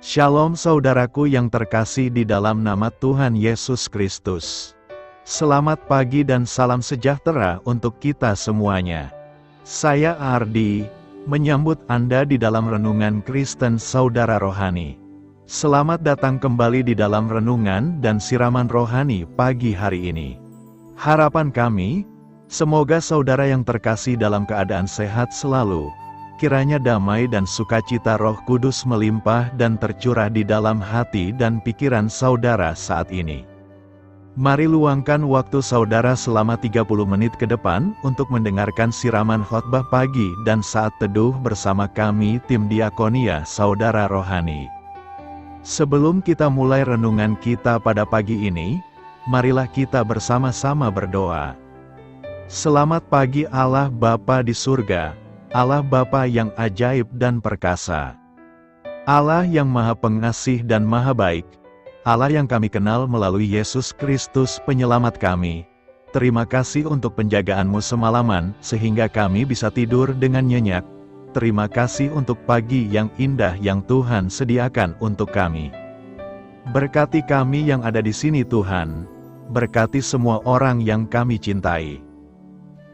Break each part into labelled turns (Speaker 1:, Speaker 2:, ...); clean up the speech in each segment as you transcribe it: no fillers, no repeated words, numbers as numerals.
Speaker 1: Shalom saudaraku yang terkasih di dalam nama Tuhan Yesus Kristus. Selamat pagi dan salam sejahtera untuk kita semuanya. Saya Ardi, menyambut Anda di dalam Renungan Kristen Saudara Rohani. Selamat datang kembali di dalam renungan dan siraman rohani pagi hari ini. Harapan kami, semoga saudara yang terkasih dalam keadaan sehat selalu. Kiranya damai dan sukacita Roh Kudus melimpah dan tercurah di dalam hati dan pikiran saudara saat ini. Mari luangkan waktu saudara selama 30 menit ke depan untuk mendengarkan siraman khotbah pagi dan saat teduh bersama kami tim Diakonia Saudara Rohani. Sebelum kita mulai renungan kita pada pagi ini, marilah kita bersama-sama berdoa. Selamat pagi Allah Bapa di surga, Allah Bapa yang ajaib dan perkasa. Allah yang Maha Pengasih dan Maha Baik. Allah yang kami kenal melalui Yesus Kristus penyelamat kami. Terima kasih untuk penjagaan-Mu semalaman, sehingga kami bisa tidur dengan nyenyak. Terima kasih untuk pagi yang indah yang Tuhan sediakan untuk kami. Berkati kami yang ada di sini Tuhan. Berkati semua orang yang kami cintai.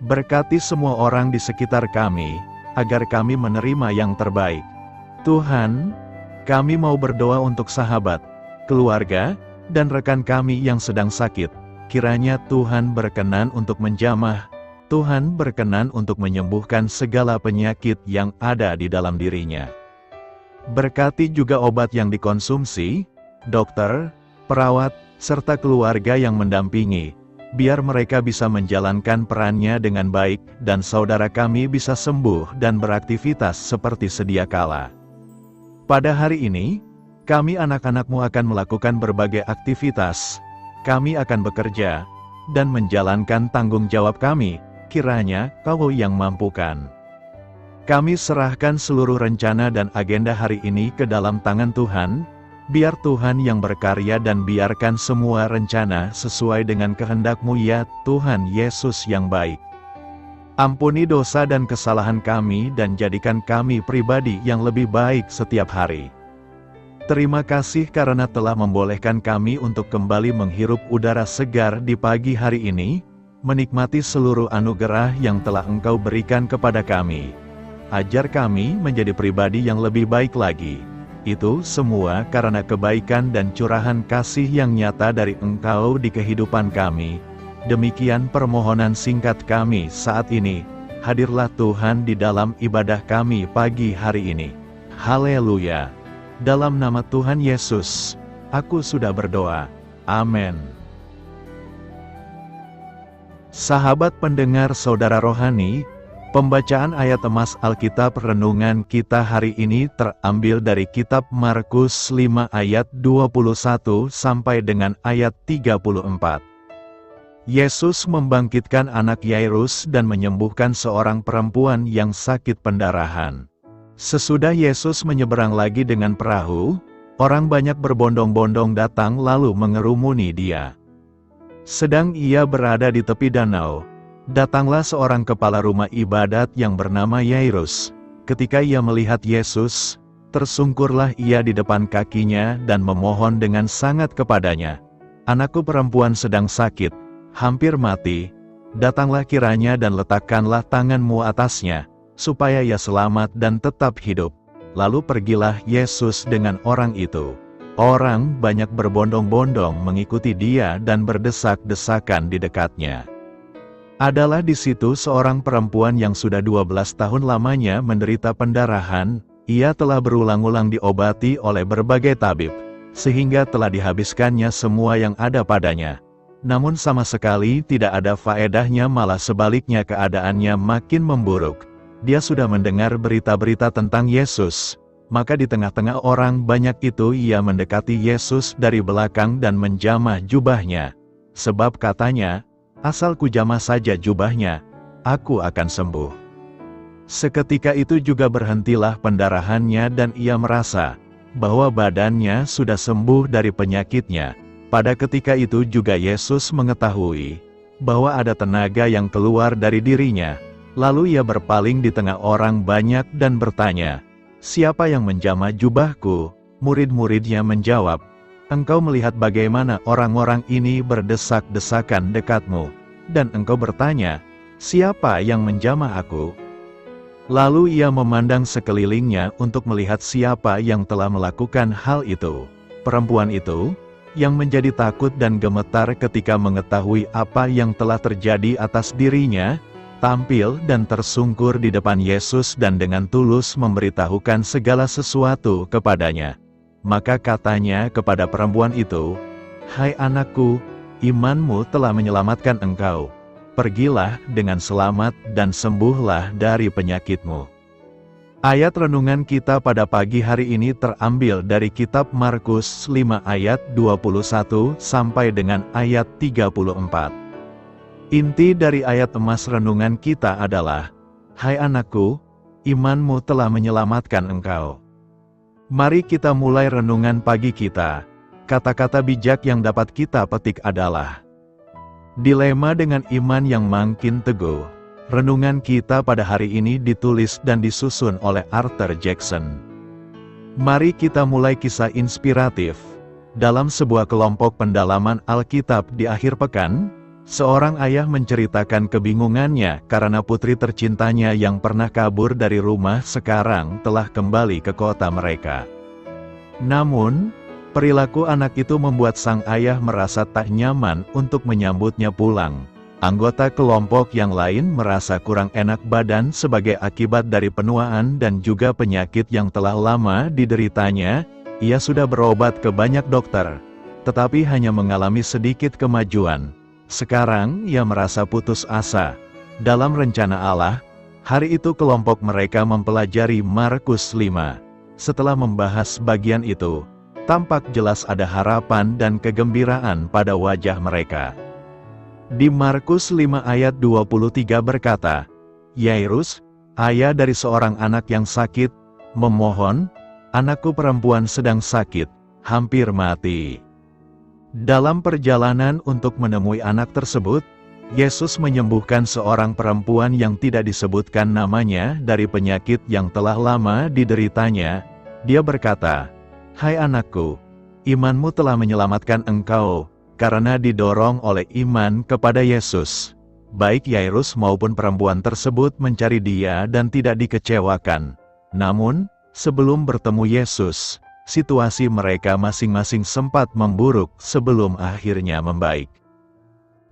Speaker 1: Berkati semua orang di sekitar kami, agar kami menerima yang terbaik. Tuhan, kami mau berdoa untuk sahabat, keluarga, dan rekan kami yang sedang sakit. Kiranya Tuhan berkenan untuk menjamah, Tuhan berkenan untuk menyembuhkan segala penyakit yang ada di dalam dirinya. Berkati juga obat yang dikonsumsi, dokter, perawat, serta keluarga yang mendampingi, biar mereka bisa menjalankan perannya dengan baik, dan saudara kami bisa sembuh dan beraktivitas seperti sedia kala. Pada hari ini, kami anak-anak-Mu akan melakukan berbagai aktivitas. Kami akan bekerja, dan menjalankan tanggung jawab kami, kiranya Kau yang mampukan. Kami serahkan seluruh rencana dan agenda hari ini ke dalam tangan Tuhan. Biar Tuhan yang berkarya dan biarkan semua rencana sesuai dengan kehendak-Mu ya Tuhan Yesus yang baik. Ampuni dosa dan kesalahan kami dan jadikan kami pribadi yang lebih baik setiap hari. Terima kasih karena telah membolehkan kami untuk kembali menghirup udara segar di pagi hari ini, menikmati seluruh anugerah yang telah Engkau berikan kepada kami. Ajar kami menjadi pribadi yang lebih baik lagi. Itu semua karena kebaikan dan curahan kasih yang nyata dari Engkau di kehidupan kami. Demikian permohonan singkat kami saat ini. Hadirlah Tuhan di dalam ibadah kami pagi hari ini. Haleluya. Dalam nama Tuhan Yesus, aku sudah berdoa. Amin. Sahabat pendengar saudara rohani, pembacaan ayat emas Alkitab renungan kita hari ini terambil dari kitab Markus 5 ayat 21 sampai dengan ayat 34. Yesus membangkitkan anak Yairus dan menyembuhkan seorang perempuan yang sakit pendarahan. Sesudah Yesus menyeberang lagi dengan perahu, orang banyak berbondong-bondong datang lalu mengerumuni Dia. Sedang Ia berada di tepi danau, datanglah seorang kepala rumah ibadat yang bernama Yairus. Ketika ia melihat Yesus, tersungkurlah ia di depan kakinya dan memohon dengan sangat kepadanya. Anakku perempuan sedang sakit, hampir mati. Datanglah kiranya dan letakkanlah tanganmu atasnya, supaya ia selamat dan tetap hidup. Lalu pergilah Yesus dengan orang itu. Orang banyak berbondong-bondong mengikuti Dia dan berdesak-desakan di dekatnya. Adalah di situ seorang perempuan yang sudah 12 tahun lamanya menderita pendarahan. Ia telah berulang-ulang diobati oleh berbagai tabib, sehingga telah dihabiskannya semua yang ada padanya. Namun sama sekali tidak ada faedahnya, malah sebaliknya keadaannya makin memburuk. Dia sudah mendengar berita-berita tentang Yesus, maka di tengah-tengah orang banyak itu ia mendekati Yesus dari belakang dan menjamah jubahnya. Sebab katanya, asal kujamah saja jubahnya, aku akan sembuh. Seketika itu juga berhentilah pendarahannya dan ia merasa bahwa badannya sudah sembuh dari penyakitnya. Pada ketika itu juga Yesus mengetahui bahwa ada tenaga yang keluar dari dirinya. Lalu ia berpaling di tengah orang banyak dan bertanya, "Siapa yang menjamah jubahku?" Murid-muridnya menjawab, "Engkau melihat bagaimana orang-orang ini berdesak-desakan dekatmu, dan engkau bertanya, 'Siapa yang menjamah aku?'" Lalu ia memandang sekelilingnya untuk melihat siapa yang telah melakukan hal itu. Perempuan itu, yang menjadi takut dan gemetar ketika mengetahui apa yang telah terjadi atas dirinya, tampil dan tersungkur di depan Yesus dan dengan tulus memberitahukan segala sesuatu kepadanya. Maka katanya kepada perempuan itu, "Hai anakku, imanmu telah menyelamatkan engkau. Pergilah dengan selamat dan sembuhlah dari penyakitmu." Ayat renungan kita pada pagi hari ini terambil dari kitab Markus 5 ayat 21 sampai dengan ayat 34. Inti dari ayat emas renungan kita adalah, "Hai anakku, imanmu telah menyelamatkan engkau." Mari kita mulai renungan pagi kita. Kata-kata bijak yang dapat kita petik adalah, dilema dengan iman yang makin teguh. Renungan kita pada hari ini ditulis dan disusun oleh Arthur Jackson. Mari kita mulai kisah inspiratif. Dalam sebuah kelompok pendalaman Alkitab di akhir pekan, seorang ayah menceritakan kebingungannya karena putri tercintanya yang pernah kabur dari rumah sekarang telah kembali ke kota mereka. Namun, perilaku anak itu membuat sang ayah merasa tak nyaman untuk menyambutnya pulang. Anggota kelompok yang lain merasa kurang enak badan sebagai akibat dari penuaan dan juga penyakit yang telah lama dideritanya. Ia sudah berobat ke banyak dokter, tetapi hanya mengalami sedikit kemajuan. Sekarang ia merasa putus asa. Dalam rencana Allah, hari itu kelompok mereka mempelajari Markus 5. Setelah membahas bagian itu, tampak jelas ada harapan dan kegembiraan pada wajah mereka. Di Markus 5 ayat 23 berkata, "Yairus, ayah dari seorang anak yang sakit, memohon, 'Anakku perempuan sedang sakit, hampir mati.'" Dalam perjalanan untuk menemui anak tersebut, Yesus menyembuhkan seorang perempuan yang tidak disebutkan namanya dari penyakit yang telah lama dideritanya. Dia berkata, "Hai anakku, imanmu telah menyelamatkan engkau." Karena didorong oleh iman kepada Yesus, baik Yairus maupun perempuan tersebut mencari dia dan tidak dikecewakan. Namun, sebelum bertemu Yesus, situasi mereka masing-masing sempat memburuk sebelum akhirnya membaik.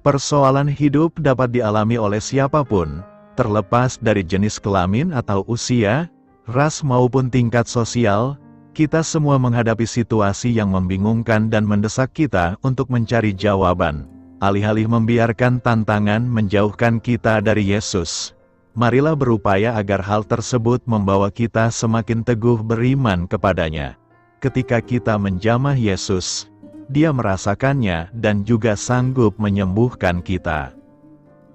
Speaker 1: Persoalan hidup dapat dialami oleh siapapun, terlepas dari jenis kelamin atau usia, ras maupun tingkat sosial. Kita semua menghadapi situasi yang membingungkan dan mendesak kita untuk mencari jawaban. Alih-alih membiarkan tantangan menjauhkan kita dari Yesus, marilah berupaya agar hal tersebut membawa kita semakin teguh beriman kepadanya. Ketika kita menjamah Yesus, Dia merasakannya dan juga sanggup menyembuhkan kita.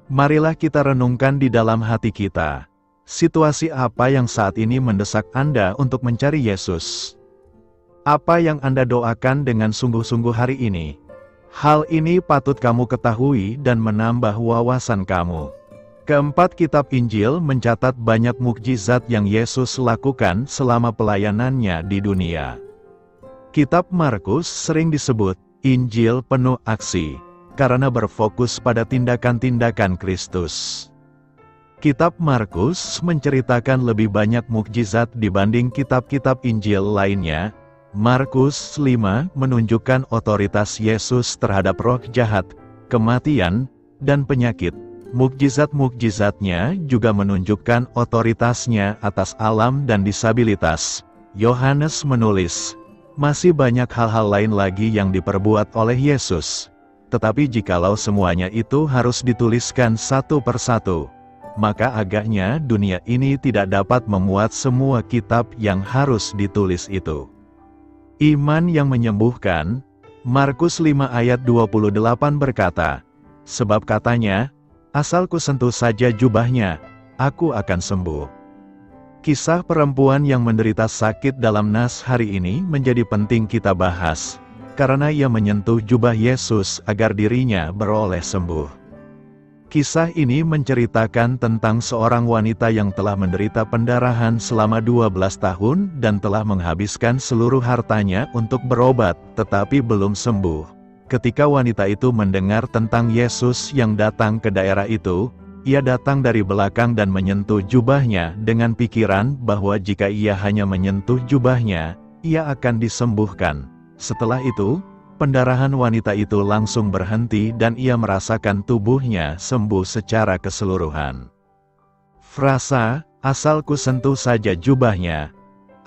Speaker 1: Marilah kita renungkan di dalam hati kita. Situasi apa yang saat ini mendesak Anda untuk mencari Yesus? Apa yang Anda doakan dengan sungguh-sungguh hari ini? Hal ini patut kamu ketahui dan menambah wawasan kamu. Keempat kitab Injil mencatat banyak mukjizat yang Yesus lakukan selama pelayanannya di dunia. Kitab Markus sering disebut Injil penuh aksi, karena berfokus pada tindakan-tindakan Kristus. Kitab Markus menceritakan lebih banyak mukjizat dibanding kitab-kitab Injil lainnya. Markus 5 menunjukkan otoritas Yesus terhadap roh jahat, kematian, dan penyakit. Mukjizat-mukjizatnya juga menunjukkan otoritasnya atas alam dan disabilitas. Yohanes menulis, masih banyak hal-hal lain lagi yang diperbuat oleh Yesus. Tetapi jikalau semuanya itu harus dituliskan satu persatu, maka agaknya dunia ini tidak dapat memuat semua kitab yang harus ditulis itu. Iman yang menyembuhkan. Markus 5 ayat 28 berkata, sebab katanya, asal ku sentuh saja jubahnya, aku akan sembuh. Kisah perempuan yang menderita sakit dalam nas hari ini menjadi penting kita bahas, karena ia menyentuh jubah Yesus agar dirinya beroleh sembuh. Kisah ini menceritakan tentang seorang wanita yang telah menderita pendarahan selama 12 tahun dan telah menghabiskan seluruh hartanya untuk berobat, tetapi belum sembuh. Ketika wanita itu mendengar tentang Yesus yang datang ke daerah itu, ia datang dari belakang dan menyentuh jubahnya dengan pikiran bahwa jika ia hanya menyentuh jubahnya, ia akan disembuhkan. Setelah itu, pendarahan wanita itu langsung berhenti dan ia merasakan tubuhnya sembuh secara keseluruhan. Frasa, "Asal ku sentuh saja jubahnya,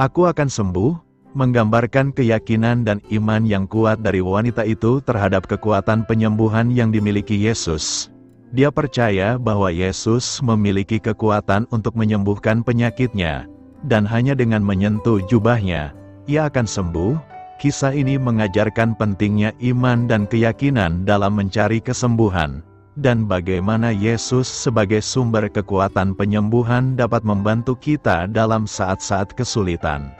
Speaker 1: aku akan sembuh," menggambarkan keyakinan dan iman yang kuat dari wanita itu terhadap kekuatan penyembuhan yang dimiliki Yesus. Dia percaya bahwa Yesus memiliki kekuatan untuk menyembuhkan penyakitnya, dan hanya dengan menyentuh jubahnya, ia akan sembuh. Kisah ini mengajarkan pentingnya iman dan keyakinan dalam mencari kesembuhan, dan bagaimana Yesus sebagai sumber kekuatan penyembuhan dapat membantu kita dalam saat-saat kesulitan.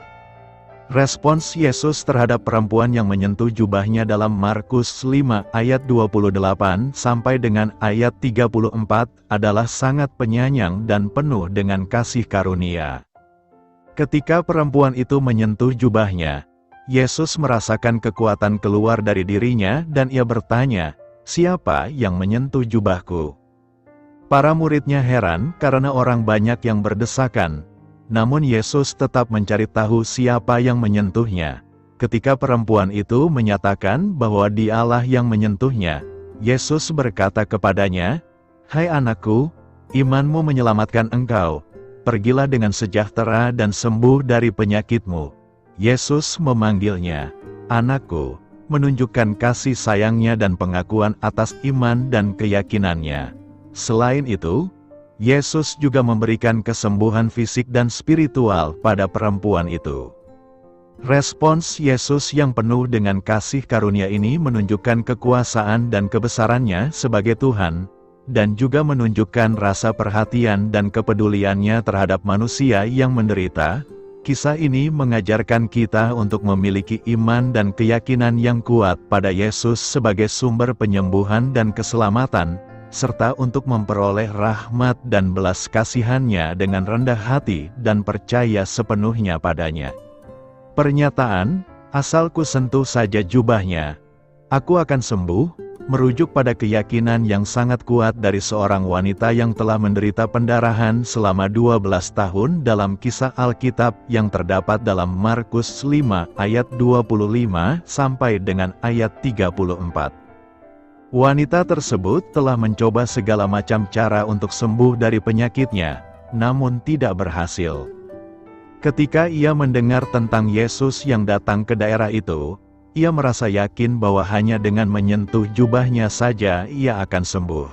Speaker 1: Respons Yesus terhadap perempuan yang menyentuh jubahnya dalam Markus 5 ayat 28 sampai dengan ayat 34 adalah sangat penyayang dan penuh dengan kasih karunia. Ketika perempuan itu menyentuh jubahnya, Yesus merasakan kekuatan keluar dari dirinya dan ia bertanya, "Siapa yang menyentuh jubahku?" Para muridnya heran karena orang banyak yang berdesakan, namun Yesus tetap mencari tahu siapa yang menyentuhnya. Ketika perempuan itu menyatakan bahwa Dialah yang menyentuhnya, Yesus berkata kepadanya, "Hai anakku, imanmu menyelamatkan engkau. Pergilah dengan sejahtera dan sembuh dari penyakitmu." Yesus memanggilnya, "Anakku," menunjukkan kasih sayangnya dan pengakuan atas iman dan keyakinannya. Selain itu, Yesus juga memberikan kesembuhan fisik dan spiritual pada perempuan itu. Respons Yesus yang penuh dengan kasih karunia ini menunjukkan kekuasaan dan kebesarannya sebagai Tuhan, dan juga menunjukkan rasa perhatian dan kepeduliannya terhadap manusia yang menderita. Kisah ini mengajarkan kita untuk memiliki iman dan keyakinan yang kuat pada Yesus sebagai sumber penyembuhan dan keselamatan, serta untuk memperoleh rahmat dan belas kasihan-Nya dengan rendah hati dan percaya sepenuhnya padanya. Pernyataan, "Asal ku sentuh saja jubahnya, aku akan sembuh," merujuk pada keyakinan yang sangat kuat dari seorang wanita yang telah menderita pendarahan selama 12 tahun dalam kisah Alkitab yang terdapat dalam Markus 5 ayat 25 sampai dengan ayat 34. Wanita tersebut telah mencoba segala macam cara untuk sembuh dari penyakitnya, namun tidak berhasil. Ketika ia mendengar tentang Yesus yang datang ke daerah itu, ia merasa yakin bahwa hanya dengan menyentuh jubahnya saja ia akan sembuh.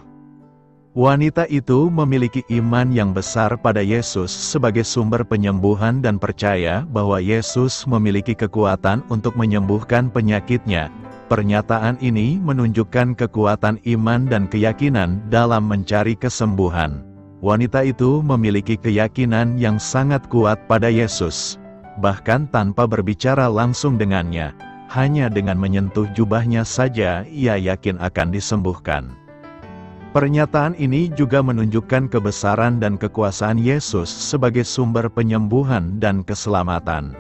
Speaker 1: Wanita itu memiliki iman yang besar pada Yesus sebagai sumber penyembuhan dan percaya bahwa Yesus memiliki kekuatan untuk menyembuhkan penyakitnya. Pernyataan ini menunjukkan kekuatan iman dan keyakinan dalam mencari kesembuhan. Wanita itu memiliki keyakinan yang sangat kuat pada Yesus, bahkan tanpa berbicara langsung dengannya. Hanya dengan menyentuh jubahnya saja ia yakin akan disembuhkan. Pernyataan ini juga menunjukkan kebesaran dan kekuasaan Yesus sebagai sumber penyembuhan dan keselamatan.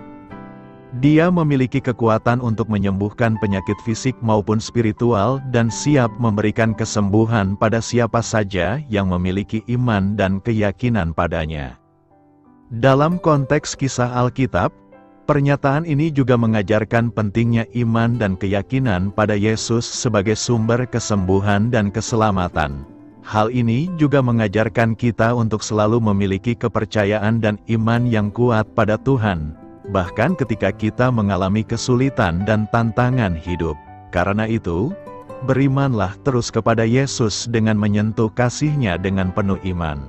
Speaker 1: Dia memiliki kekuatan untuk menyembuhkan penyakit fisik maupun spiritual dan siap memberikan kesembuhan pada siapa saja yang memiliki iman dan keyakinan padanya. Dalam konteks kisah Alkitab, pernyataan ini juga mengajarkan pentingnya iman dan keyakinan pada Yesus sebagai sumber kesembuhan dan keselamatan. Hal ini juga mengajarkan kita untuk selalu memiliki kepercayaan dan iman yang kuat pada Tuhan, bahkan ketika kita mengalami kesulitan dan tantangan hidup. Karena itu, berimanlah terus kepada Yesus dengan menyentuh kasih-Nya dengan penuh iman.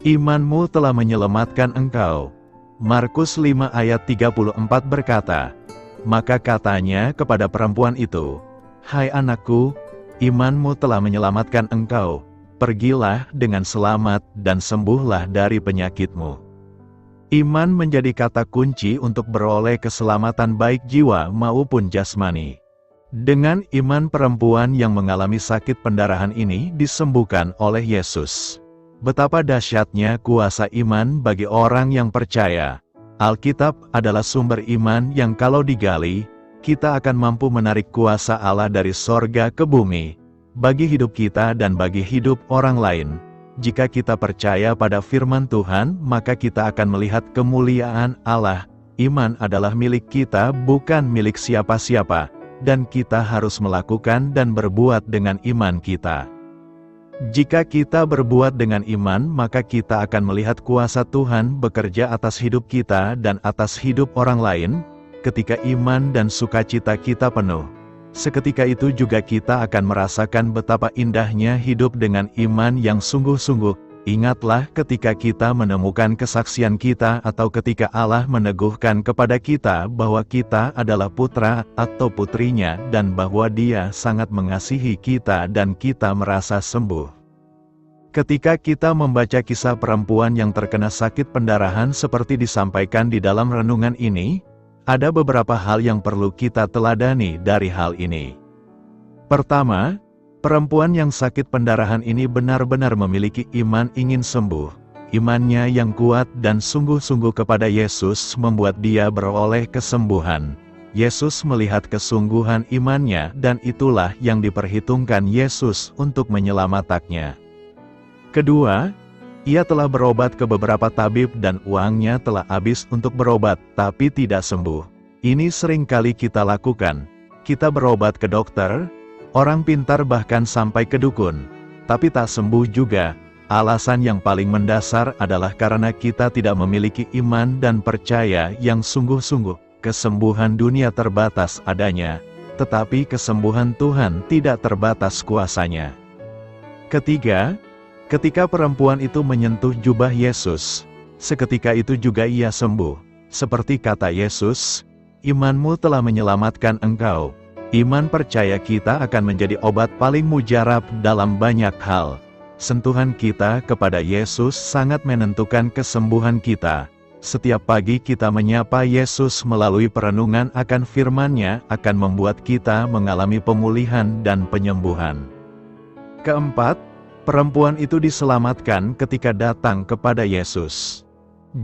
Speaker 1: Imanmu telah menyelamatkan engkau. Markus 5 ayat 34 berkata, maka katanya kepada perempuan itu, "Hai anakku, imanmu telah menyelamatkan engkau, pergilah dengan selamat dan sembuhlah dari penyakitmu." Iman menjadi kata kunci untuk beroleh keselamatan baik jiwa maupun jasmani. Dengan iman perempuan yang mengalami sakit pendarahan ini disembuhkan oleh Yesus. Betapa dahsyatnya kuasa iman bagi orang yang percaya. Alkitab adalah sumber iman yang kalau digali, kita akan mampu menarik kuasa Allah dari sorga ke bumi, bagi hidup kita dan bagi hidup orang lain. Jika kita percaya pada firman Tuhan, maka kita akan melihat kemuliaan Allah. Iman adalah milik kita, bukan milik siapa-siapa, dan kita harus melakukan dan berbuat dengan iman kita. Jika kita berbuat dengan iman, maka kita akan melihat kuasa Tuhan bekerja atas hidup kita dan atas hidup orang lain. Ketika iman dan sukacita kita penuh, seketika itu juga kita akan merasakan betapa indahnya hidup dengan iman yang sungguh-sungguh. Ingatlah ketika kita menemukan kesaksian kita atau ketika Allah meneguhkan kepada kita bahwa kita adalah putra atau putrinya dan bahwa Dia sangat mengasihi kita dan kita merasa sembuh. Ketika kita membaca kisah perempuan yang terkena sakit pendarahan seperti disampaikan di dalam renungan ini, ada beberapa hal yang perlu kita teladani dari hal ini. Pertama, perempuan yang sakit pendarahan ini benar-benar memiliki iman ingin sembuh. Imannya yang kuat dan sungguh-sungguh kepada Yesus membuat dia beroleh kesembuhan. Yesus melihat kesungguhan imannya dan itulah yang diperhitungkan Yesus untuk menyelamatkannya. Kedua, ia telah berobat ke beberapa tabib dan uangnya telah habis untuk berobat, tapi tidak sembuh. Ini sering kali kita lakukan. Kita berobat ke dokter, orang pintar bahkan sampai ke dukun, tapi tak sembuh juga. Alasan yang paling mendasar adalah karena kita tidak memiliki iman dan percaya yang sungguh-sungguh. Kesembuhan dunia terbatas adanya, tetapi kesembuhan Tuhan tidak terbatas kuasanya. Ketiga, ketika perempuan itu menyentuh jubah Yesus, seketika itu juga ia sembuh. Seperti kata Yesus, "Imanmu telah menyelamatkan engkau." Iman percaya kita akan menjadi obat paling mujarab dalam banyak hal. Sentuhan kita kepada Yesus sangat menentukan kesembuhan kita. Setiap pagi kita menyapa Yesus melalui perenungan akan firman-Nya akan membuat kita mengalami pemulihan dan penyembuhan. Keempat, perempuan itu diselamatkan ketika datang kepada Yesus.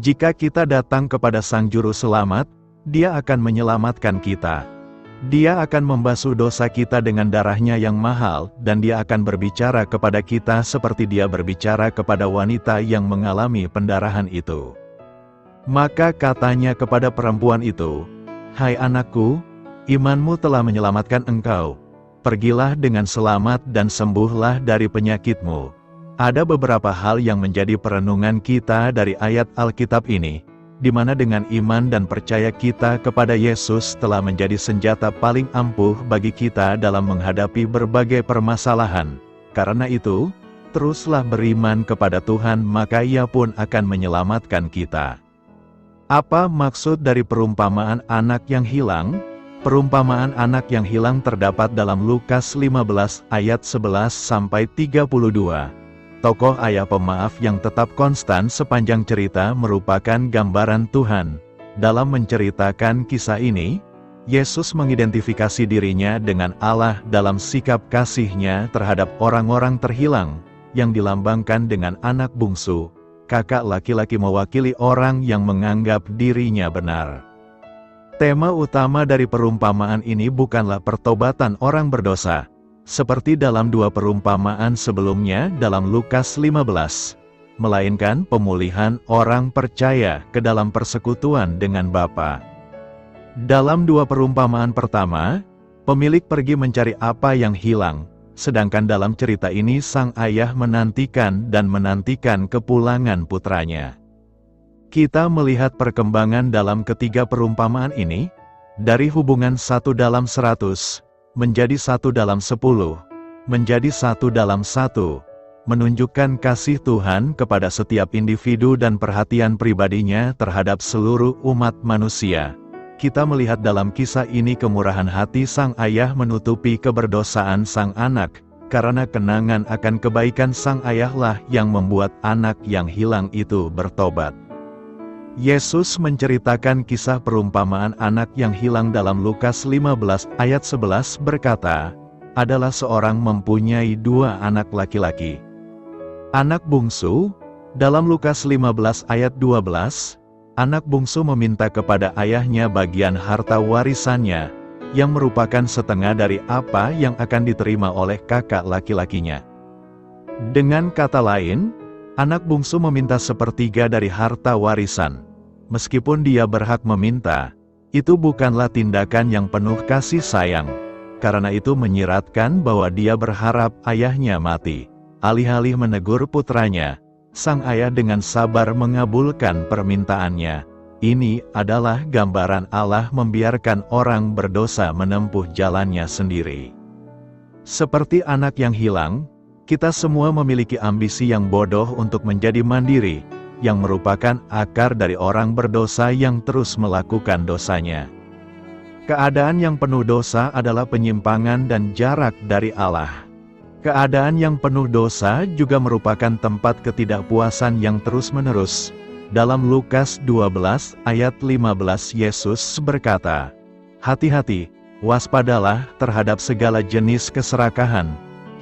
Speaker 1: Jika kita datang kepada Sang Juru Selamat, Dia akan menyelamatkan kita. Dia akan membasuh dosa kita dengan darah-Nya yang mahal, dan Dia akan berbicara kepada kita seperti Dia berbicara kepada wanita yang mengalami pendarahan itu. Maka katanya kepada perempuan itu, "Hai anakku, imanmu telah menyelamatkan engkau. Pergilah dengan selamat dan sembuhlah dari penyakitmu." Ada beberapa hal yang menjadi perenungan kita dari ayat Alkitab ini, di mana dengan iman dan percaya kita kepada Yesus telah menjadi senjata paling ampuh bagi kita dalam menghadapi berbagai permasalahan. Karena itu, teruslah beriman kepada Tuhan maka Ia pun akan menyelamatkan kita. Apa maksud dari perumpamaan anak yang hilang? Perumpamaan anak yang hilang terdapat dalam Lukas 15 ayat 11-32. Tokoh ayah pemaaf yang tetap konstan sepanjang cerita merupakan gambaran Tuhan. Dalam menceritakan kisah ini, Yesus mengidentifikasi dirinya dengan Allah dalam sikap kasih-Nya terhadap orang-orang terhilang, yang dilambangkan dengan anak bungsu, kakak laki-laki mewakili orang yang menganggap dirinya benar. Tema utama dari perumpamaan ini bukanlah pertobatan orang berdosa, seperti dalam dua perumpamaan sebelumnya dalam Lukas 15, melainkan pemulihan orang percaya ke dalam persekutuan dengan Bapa. Dalam dua perumpamaan pertama, pemilik pergi mencari apa yang hilang, sedangkan dalam cerita ini sang ayah menantikan kepulangan putranya. Kita melihat perkembangan dalam ketiga perumpamaan ini, dari hubungan 1:100, menjadi 1:10, menjadi 1:1, menunjukkan kasih Tuhan kepada setiap individu dan perhatian pribadinya terhadap seluruh umat manusia. Kita melihat dalam kisah ini kemurahan hati sang ayah menutupi keberdosaan sang anak, karena kenangan akan kebaikan sang ayahlah yang membuat anak yang hilang itu bertobat. Yesus menceritakan kisah perumpamaan anak yang hilang dalam Lukas 15 ayat 11 berkata, adalah seorang mempunyai 2 anak laki-laki. Anak bungsu, dalam Lukas 15 ayat 12, anak bungsu meminta kepada ayahnya bagian harta warisannya, yang merupakan setengah dari apa yang akan diterima oleh kakak laki-lakinya. Dengan kata lain, anak bungsu meminta 1/3 dari harta warisan. Meskipun dia berhak meminta, itu bukanlah tindakan yang penuh kasih sayang. Karena itu menyiratkan bahwa dia berharap ayahnya mati. Alih-alih menegur putranya, sang ayah dengan sabar mengabulkan permintaannya. Ini adalah gambaran Allah membiarkan orang berdosa menempuh jalannya sendiri. Seperti anak yang hilang, kita semua memiliki ambisi yang bodoh untuk menjadi mandiri, yang merupakan akar dari orang berdosa yang terus melakukan dosanya. Keadaan yang penuh dosa adalah penyimpangan dan jarak dari Allah. Keadaan yang penuh dosa juga merupakan tempat ketidakpuasan yang terus-menerus. Dalam Lukas 12 ayat 15 Yesus berkata, "Hati-hati, waspadalah terhadap segala jenis keserakahan.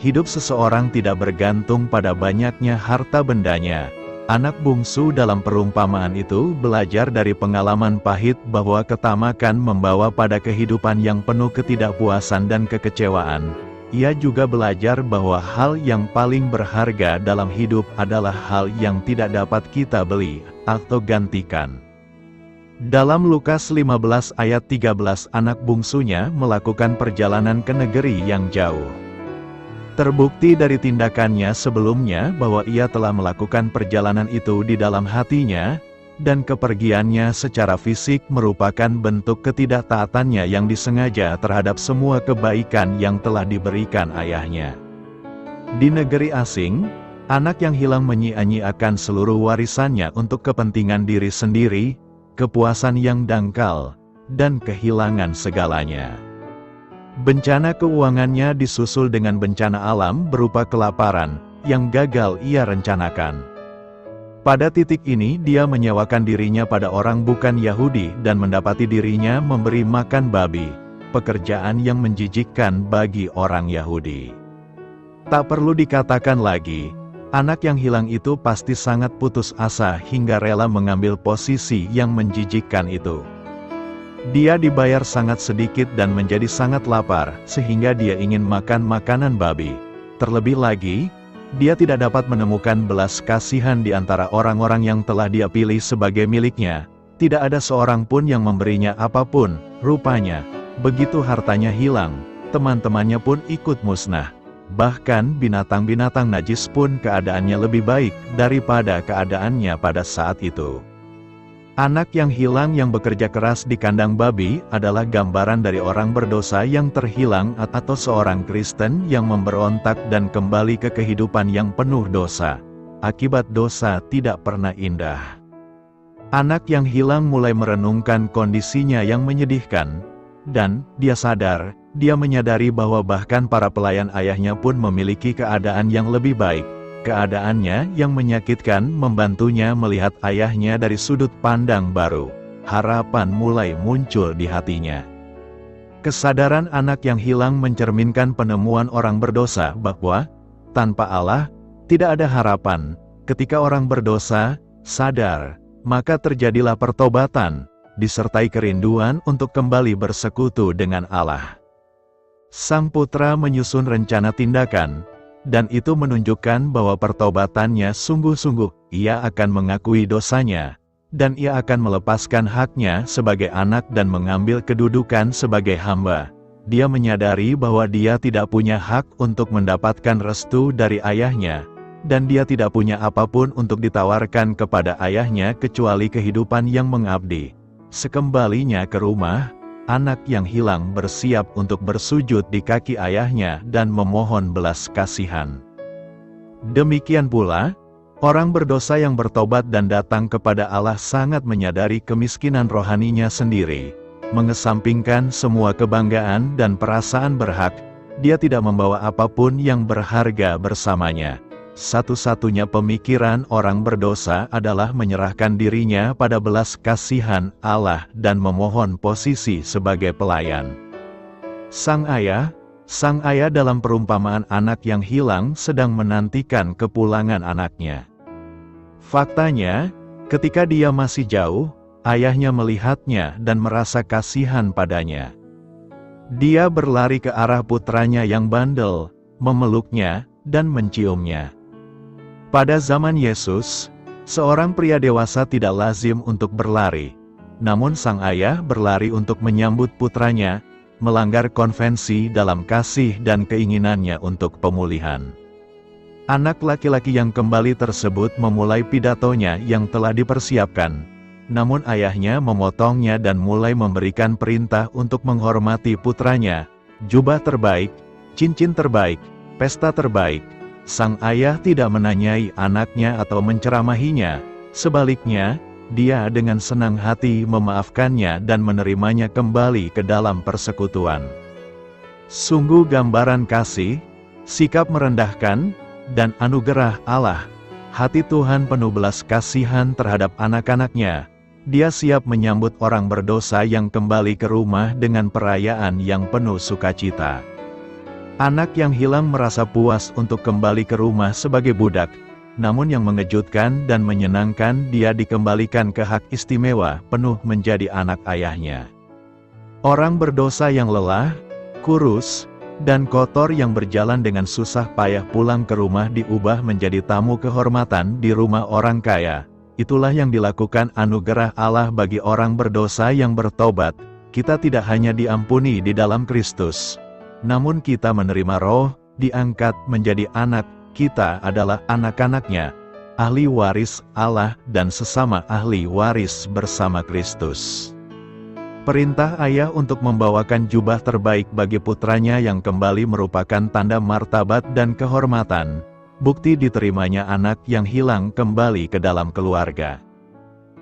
Speaker 1: Hidup seseorang tidak bergantung pada banyaknya harta bendanya." Anak bungsu dalam perumpamaan itu belajar dari pengalaman pahit bahwa ketamakan membawa pada kehidupan yang penuh ketidakpuasan dan kekecewaan. Ia juga belajar bahwa hal yang paling berharga dalam hidup adalah hal yang tidak dapat kita beli atau gantikan. Dalam Lukas 15 ayat 13 anak bungsunya melakukan perjalanan ke negeri yang jauh. Terbukti dari tindakannya sebelumnya bahwa ia telah melakukan perjalanan itu di dalam hatinya, dan kepergiannya secara fisik merupakan bentuk ketidaktaatannya yang disengaja terhadap semua kebaikan yang telah diberikan ayahnya. Di negeri asing, anak yang hilang menyia-nyiakan seluruh warisannya untuk kepentingan diri sendiri, kepuasan yang dangkal, dan kehilangan segalanya. Bencana keuangannya disusul dengan bencana alam berupa kelaparan, yang gagal ia rencanakan. Pada titik ini dia menyewakan dirinya pada orang bukan Yahudi dan mendapati dirinya memberi makan babi, pekerjaan yang menjijikkan bagi orang Yahudi. Tak perlu dikatakan lagi, anak yang hilang itu pasti sangat putus asa hingga rela mengambil posisi yang menjijikkan itu. Dia dibayar sangat sedikit dan menjadi sangat lapar, sehingga dia ingin makan makanan babi. Terlebih lagi, dia tidak dapat menemukan belas kasihan di antara orang-orang yang telah dia pilih sebagai miliknya. Tidak ada seorang pun yang memberinya apapun. Rupanya, begitu hartanya hilang, teman-temannya pun ikut musnah. Bahkan binatang-binatang najis pun keadaannya lebih baik daripada keadaannya pada saat itu. Anak yang hilang yang bekerja keras di kandang babi adalah gambaran dari orang berdosa yang terhilang atau seorang Kristen yang memberontak dan kembali ke kehidupan yang penuh dosa. Akibat dosa tidak pernah indah. Anak yang hilang mulai merenungkan kondisinya yang menyedihkan, dan dia sadar, dia menyadari bahwa bahkan para pelayan ayahnya pun memiliki keadaan yang lebih baik. Keadaannya yang menyakitkan membantunya melihat ayahnya dari sudut pandang baru. Harapan mulai muncul di hatinya. Kesadaran anak yang hilang mencerminkan penemuan orang berdosa bahwa, tanpa Allah, tidak ada harapan. Ketika orang berdosa sadar, maka terjadilah pertobatan, disertai kerinduan untuk kembali bersekutu dengan Allah. Sang putra menyusun rencana tindakan, dan itu menunjukkan bahwa pertobatannya sungguh-sungguh. Ia akan mengakui dosanya, dan ia akan melepaskan haknya sebagai anak dan mengambil kedudukan sebagai hamba. Dia menyadari bahwa dia tidak punya hak untuk mendapatkan restu dari ayahnya, dan dia tidak punya apapun untuk ditawarkan kepada ayahnya kecuali kehidupan yang mengabdi. Sekembalinya ke rumah, anak yang hilang bersiap untuk bersujud di kaki ayahnya dan memohon belas kasihan. Demikian pula, orang berdosa yang bertobat dan datang kepada Allah sangat menyadari kemiskinan rohaninya sendiri. Mengesampingkan semua kebanggaan dan perasaan berhak, dia tidak membawa apapun yang berharga bersamanya. satu-satunya pemikiran orang berdosa adalah menyerahkan dirinya pada belas kasihan Allah dan memohon posisi sebagai pelayan. Sang ayah dalam perumpamaan anak yang hilang sedang menantikan kepulangan anaknya. Faktanya, ketika dia masih jauh, ayahnya melihatnya dan merasa kasihan padanya. Dia berlari ke arah putranya yang bandel, memeluknya, dan menciumnya. Pada zaman Yesus, seorang pria dewasa tidak lazim untuk berlari. Namun sang ayah berlari untuk menyambut putranya, melanggar konvensi dalam kasih dan keinginannya untuk pemulihan. Anak laki-laki yang kembali tersebut memulai pidatonya yang telah dipersiapkan. Namun ayahnya memotongnya dan mulai memberikan perintah untuk menghormati putranya, jubah terbaik, cincin terbaik, pesta terbaik. Sang ayah tidak menanyai anaknya atau menceramahinya, sebaliknya, dia dengan senang hati memaafkannya dan menerimanya kembali ke dalam persekutuan. Sungguh gambaran kasih, sikap merendahkan, dan anugerah Allah. Hati Tuhan penuh belas kasihan terhadap anak-anaknya. Dia siap menyambut orang berdosa yang kembali ke rumah dengan perayaan yang penuh sukacita. Anak yang hilang merasa puas untuk kembali ke rumah sebagai budak, namun yang mengejutkan dan menyenangkan dia dikembalikan ke hak istimewa penuh menjadi anak ayahnya. Orang berdosa yang lelah, kurus, dan kotor yang berjalan dengan susah payah pulang ke rumah diubah menjadi tamu kehormatan di rumah orang kaya. Itulah yang dilakukan anugerah Allah bagi orang berdosa yang bertobat. Kita tidak hanya diampuni di dalam Kristus, namun kita menerima Roh, diangkat menjadi anak, kita adalah anak-anaknya, ahli waris Allah dan sesama ahli waris bersama Kristus. Perintah ayah untuk membawakan jubah terbaik bagi putranya yang kembali merupakan tanda martabat dan kehormatan, bukti diterimanya anak yang hilang kembali ke dalam keluarga.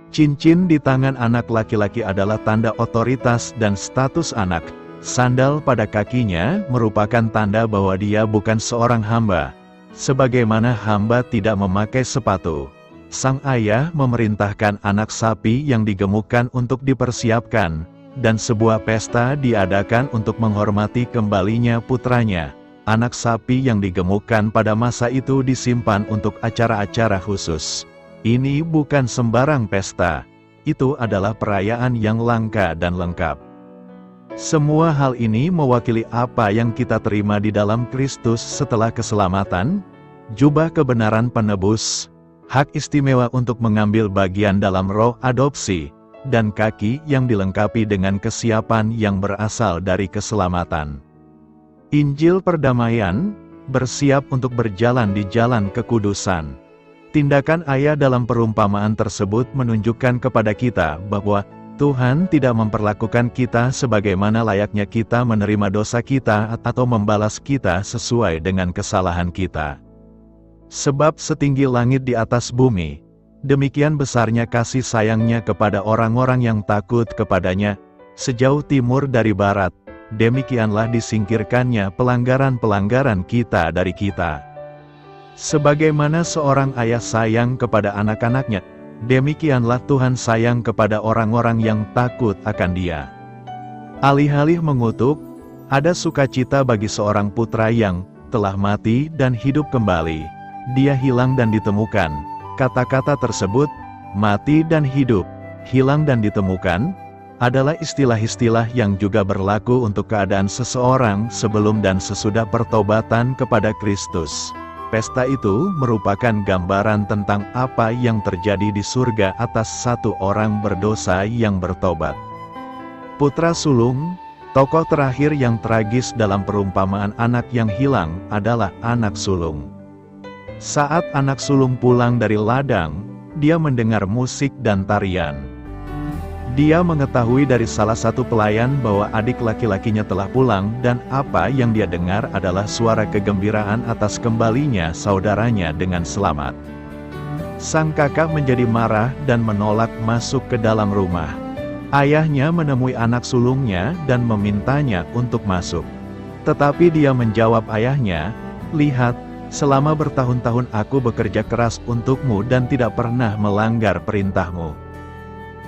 Speaker 1: Cincin di tangan anak laki-laki adalah tanda otoritas dan status anak. Sandal pada kakinya merupakan tanda bahwa dia bukan seorang hamba. Sebagaimana hamba tidak memakai sepatu, sang ayah memerintahkan anak sapi yang digemukkan untuk dipersiapkan, dan sebuah pesta diadakan untuk menghormati kembalinya putranya. Anak sapi yang digemukkan pada masa itu disimpan untuk acara-acara khusus. Ini bukan sembarang pesta, itu adalah perayaan yang langka dan lengkap. Semua hal ini mewakili apa yang kita terima di dalam Kristus setelah keselamatan, jubah kebenaran penebus, hak istimewa untuk mengambil bagian dalam roh adopsi, dan kaki yang dilengkapi dengan kesiapan yang berasal dari keselamatan. Injil perdamaian, bersiap untuk berjalan di jalan kekudusan. Tindakan ayah dalam perumpamaan tersebut menunjukkan kepada kita bahwa Tuhan tidak memperlakukan kita sebagaimana layaknya kita menerima dosa kita atau membalas kita sesuai dengan kesalahan kita. Sebab setinggi langit di atas bumi, demikian besarnya kasih sayangnya kepada orang-orang yang takut kepadanya, sejauh timur dari barat, demikianlah disingkirkannya pelanggaran-pelanggaran kita dari kita. Sebagaimana seorang ayah sayang kepada anak-anaknya, demikianlah Tuhan sayang kepada orang-orang yang takut akan Dia. Alih-alih mengutuk, ada sukacita bagi seorang putra yang telah mati dan hidup kembali. Dia hilang dan ditemukan. Kata-kata tersebut, mati dan hidup, hilang dan ditemukan, adalah istilah-istilah yang juga berlaku untuk keadaan seseorang sebelum dan sesudah pertobatan kepada Kristus. Pesta itu merupakan gambaran tentang apa yang terjadi di surga atas satu orang berdosa yang bertobat. Putra sulung, tokoh terakhir yang tragis dalam perumpamaan anak yang hilang adalah anak sulung. Saat anak sulung pulang dari ladang, dia mendengar musik dan tarian. Dia mengetahui dari salah satu pelayan bahwa adik laki-lakinya telah pulang dan apa yang dia dengar adalah suara kegembiraan atas kembalinya saudaranya dengan selamat. Sang kakak menjadi marah dan menolak masuk ke dalam rumah. Ayahnya menemui anak sulungnya dan memintanya untuk masuk. Tetapi dia menjawab ayahnya, "Lihat, Selama bertahun-tahun aku bekerja keras untukmu dan tidak pernah melanggar perintahmu.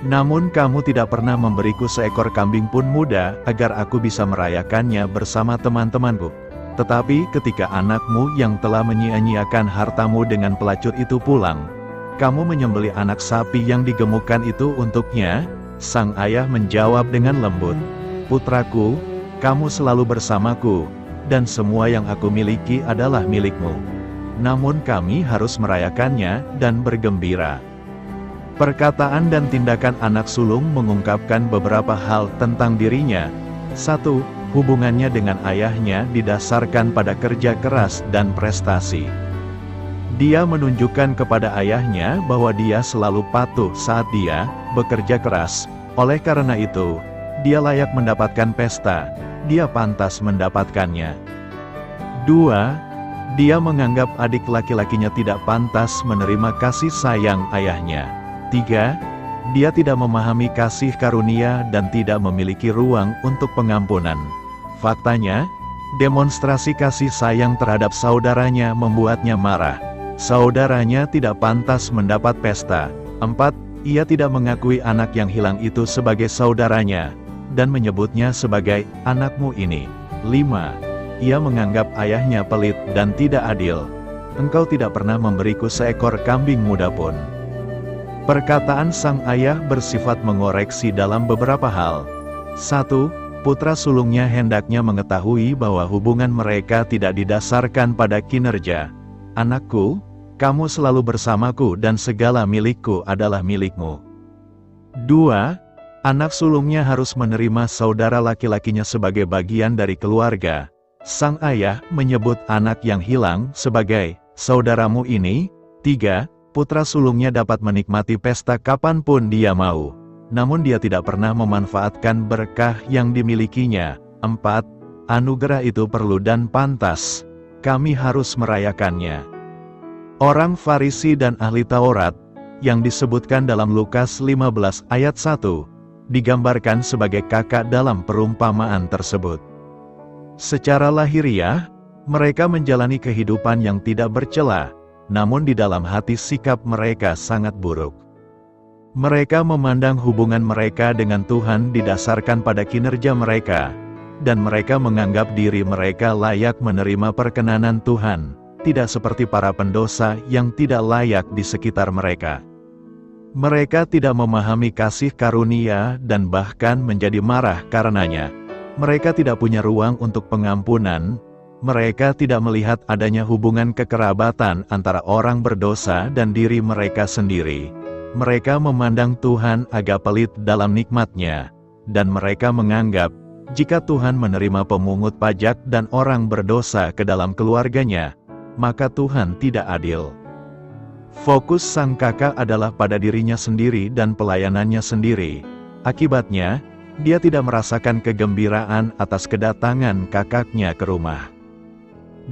Speaker 1: Namun kamu tidak pernah memberiku seekor kambing pun muda, agar aku bisa merayakannya bersama teman-temanku. Tetapi ketika anakmu yang telah menyia-nyiakan hartamu dengan pelacur itu pulang, kamu menyembelih anak sapi yang digemukkan itu untuknya. Sang ayah menjawab dengan lembut, "Putraku, kamu selalu bersamaku, dan semua yang aku miliki adalah milikmu. Namun kami harus merayakannya dan bergembira." Perkataan dan tindakan anak sulung mengungkapkan beberapa hal tentang dirinya. 1. Hubungannya dengan ayahnya didasarkan pada kerja keras dan prestasi. Dia menunjukkan kepada ayahnya bahwa dia selalu patuh saat dia bekerja keras. Oleh karena itu, dia layak mendapatkan pesta. Dia pantas mendapatkannya. 2. Dia menganggap adik laki-lakinya tidak pantas menerima kasih sayang ayahnya. 3. Dia tidak memahami kasih karunia dan tidak memiliki ruang untuk pengampunan. Faktanya, demonstrasi kasih sayang terhadap saudaranya membuatnya marah. Saudaranya tidak pantas mendapat pesta. 4. Ia tidak mengakui anak yang hilang itu sebagai saudaranya, dan menyebutnya sebagai anakmu ini. 5. Ia menganggap ayahnya pelit dan tidak adil. Engkau tidak pernah memberiku seekor kambing muda pun. Perkataan sang ayah bersifat mengoreksi dalam beberapa hal. 1. Putra sulungnya hendaknya mengetahui bahwa hubungan mereka tidak didasarkan pada kinerja. Anakku, kamu selalu bersamaku dan segala milikku adalah milikmu. 2. Anak sulungnya harus menerima saudara laki-lakinya sebagai bagian dari keluarga. Sang ayah menyebut anak yang hilang sebagai saudaramu ini. 3. Putra sulungnya dapat menikmati pesta kapanpun dia mau. Namun dia tidak pernah memanfaatkan berkah yang dimilikinya. 4. Anugerah itu perlu dan pantas. Kami harus merayakannya. Orang Farisi dan ahli Taurat, yang disebutkan dalam Lukas 15 ayat 1, digambarkan sebagai kakak dalam perumpamaan tersebut. Secara lahiriah, mereka menjalani kehidupan yang tidak bercela, namun di dalam hati sikap mereka sangat buruk. Mereka memandang hubungan mereka dengan Tuhan didasarkan pada kinerja mereka, dan mereka menganggap diri mereka layak menerima perkenanan Tuhan, tidak seperti para pendosa yang tidak layak di sekitar mereka. Mereka tidak memahami kasih karunia dan bahkan menjadi marah karenanya. Mereka tidak punya ruang untuk pengampunan. Mereka tidak melihat adanya hubungan kekerabatan antara orang berdosa dan diri mereka sendiri. Mereka memandang Tuhan agak pelit dalam nikmat-Nya, dan mereka menganggap, jika Tuhan menerima pemungut pajak dan orang berdosa ke dalam keluarganya, maka Tuhan tidak adil. Fokus sang kakak adalah pada dirinya sendiri dan pelayanannya sendiri. Akibatnya, dia tidak merasakan kegembiraan atas kedatangan kakaknya ke rumah.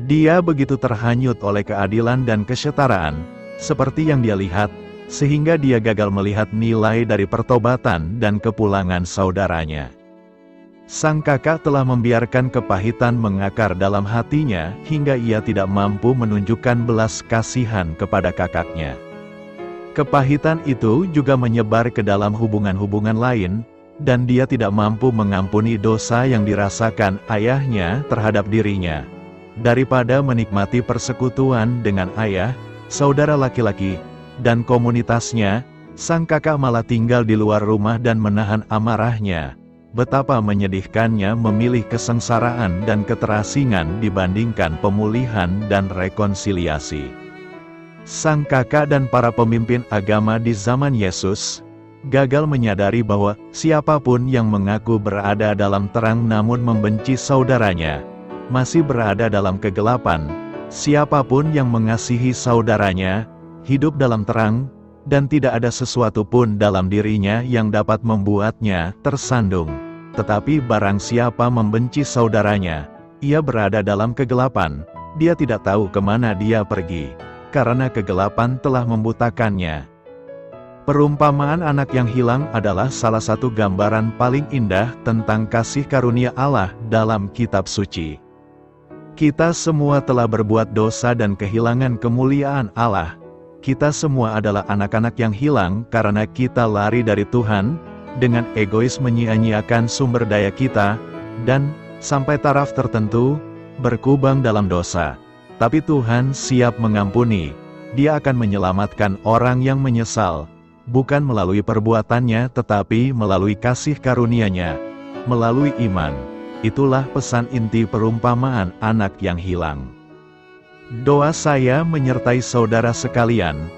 Speaker 1: Dia begitu terhanyut oleh keadilan dan kesetaraan, seperti yang dia lihat, sehingga dia gagal melihat nilai dari pertobatan dan kepulangan saudaranya. Sang kakak telah membiarkan kepahitan mengakar dalam hatinya, hingga ia tidak mampu menunjukkan belas kasihan kepada kakaknya. Kepahitan itu juga menyebar ke dalam hubungan-hubungan lain, dan dia tidak mampu mengampuni dosa yang dirasakan ayahnya terhadap dirinya. Daripada menikmati persekutuan dengan ayah, saudara laki-laki, dan komunitasnya, sang kakak malah tinggal di luar rumah dan menahan amarahnya. Betapa menyedihkannya memilih kesengsaraan dan keterasingan dibandingkan pemulihan dan rekonsiliasi. Sang kakak dan para pemimpin agama di zaman Yesus gagal menyadari bahwa siapapun yang mengaku berada dalam terang namun membenci saudaranya, masih berada dalam kegelapan. Siapapun yang mengasihi saudaranya, hidup dalam terang, dan tidak ada sesuatu pun dalam dirinya yang dapat membuatnya tersandung. Tetapi barang siapa membenci saudaranya, ia berada dalam kegelapan, dia tidak tahu kemana dia pergi, karena kegelapan telah membutakannya. Perumpamaan anak yang hilang adalah salah satu gambaran paling indah tentang kasih karunia Allah dalam kitab suci. Kita semua telah berbuat dosa dan kehilangan kemuliaan Allah. Kita semua adalah anak-anak yang hilang karena kita lari dari Tuhan, dengan egois menyia-nyiakan sumber daya kita, dan, sampai taraf tertentu, berkubang dalam dosa. Tapi Tuhan siap mengampuni. Dia akan menyelamatkan orang yang menyesal, bukan melalui perbuatannya tetapi melalui kasih karunia-Nya, melalui iman. Itulah pesan inti perumpamaan anak yang hilang. Doa saya menyertai saudara sekalian.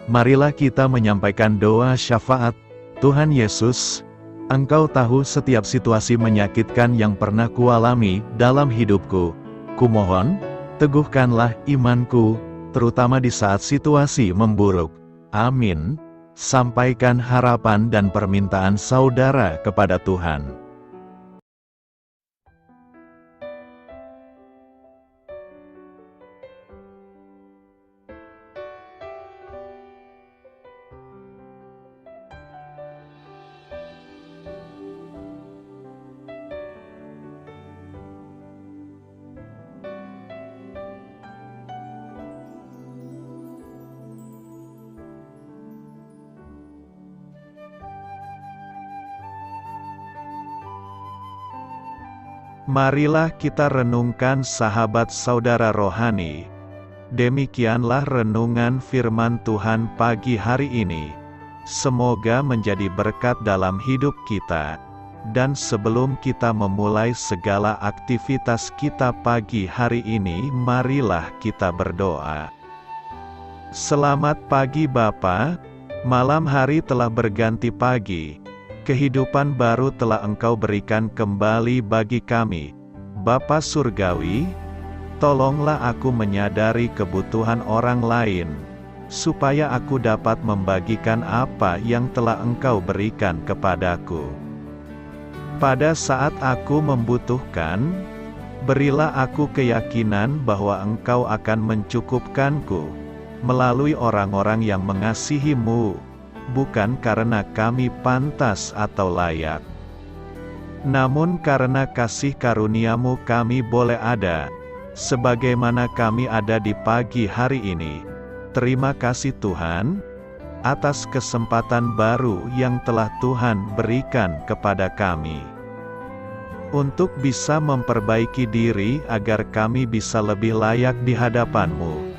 Speaker 1: Marilah kita menyampaikan doa syafaat. Tuhan Yesus, Engkau tahu setiap situasi menyakitkan yang pernah kualami dalam hidupku. Kumohon, teguhkanlah imanku, terutama di saat situasi memburuk. Amin. Sampaikan harapan dan permintaan saudara kepada Tuhan. Marilah kita renungkan sahabat saudara rohani. Demikianlah renungan firman Tuhan pagi hari ini. Semoga menjadi berkat dalam hidup kita. Dan sebelum kita memulai segala aktivitas kita pagi hari ini, marilah kita berdoa. Selamat pagi Bapa, malam hari telah berganti pagi. Kehidupan baru telah Engkau berikan kembali bagi kami. Bapa Surgawi, tolonglah aku menyadari kebutuhan orang lain, supaya aku dapat membagikan apa yang telah Engkau berikan kepadaku. Pada saat aku membutuhkan, berilah aku keyakinan bahwa Engkau akan mencukupkanku, melalui orang-orang yang mengasihi-Mu, bukan karena kami pantas atau layak, namun karena kasih karunia-Mu kami boleh ada, sebagaimana kami ada di pagi hari ini. Terima kasih Tuhan, atas kesempatan baru yang telah Tuhan berikan kepada kami, untuk bisa memperbaiki diri agar kami bisa lebih layak di hadapan-Mu.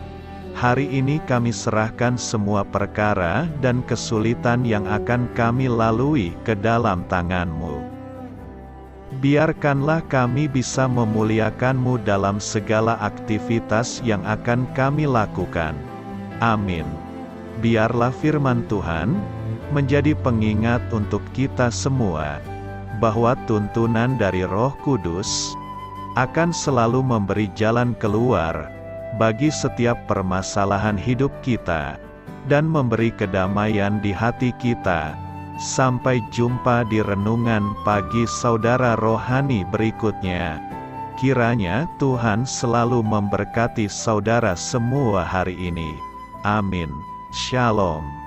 Speaker 1: Hari ini kami serahkan semua perkara dan kesulitan yang akan kami lalui ke dalam tangan-Mu. Biarkanlah kami bisa memuliakan-Mu dalam segala aktivitas yang akan kami lakukan. Amin. Biarlah firman Tuhan menjadi pengingat untuk kita semua, bahwa tuntunan dari Roh Kudus akan selalu memberi jalan keluar bagi setiap permasalahan hidup kita, dan memberi kedamaian di hati kita. Sampai jumpa di renungan pagi saudara rohani berikutnya. Kiranya Tuhan selalu memberkati saudara semua hari ini. Amin. Shalom.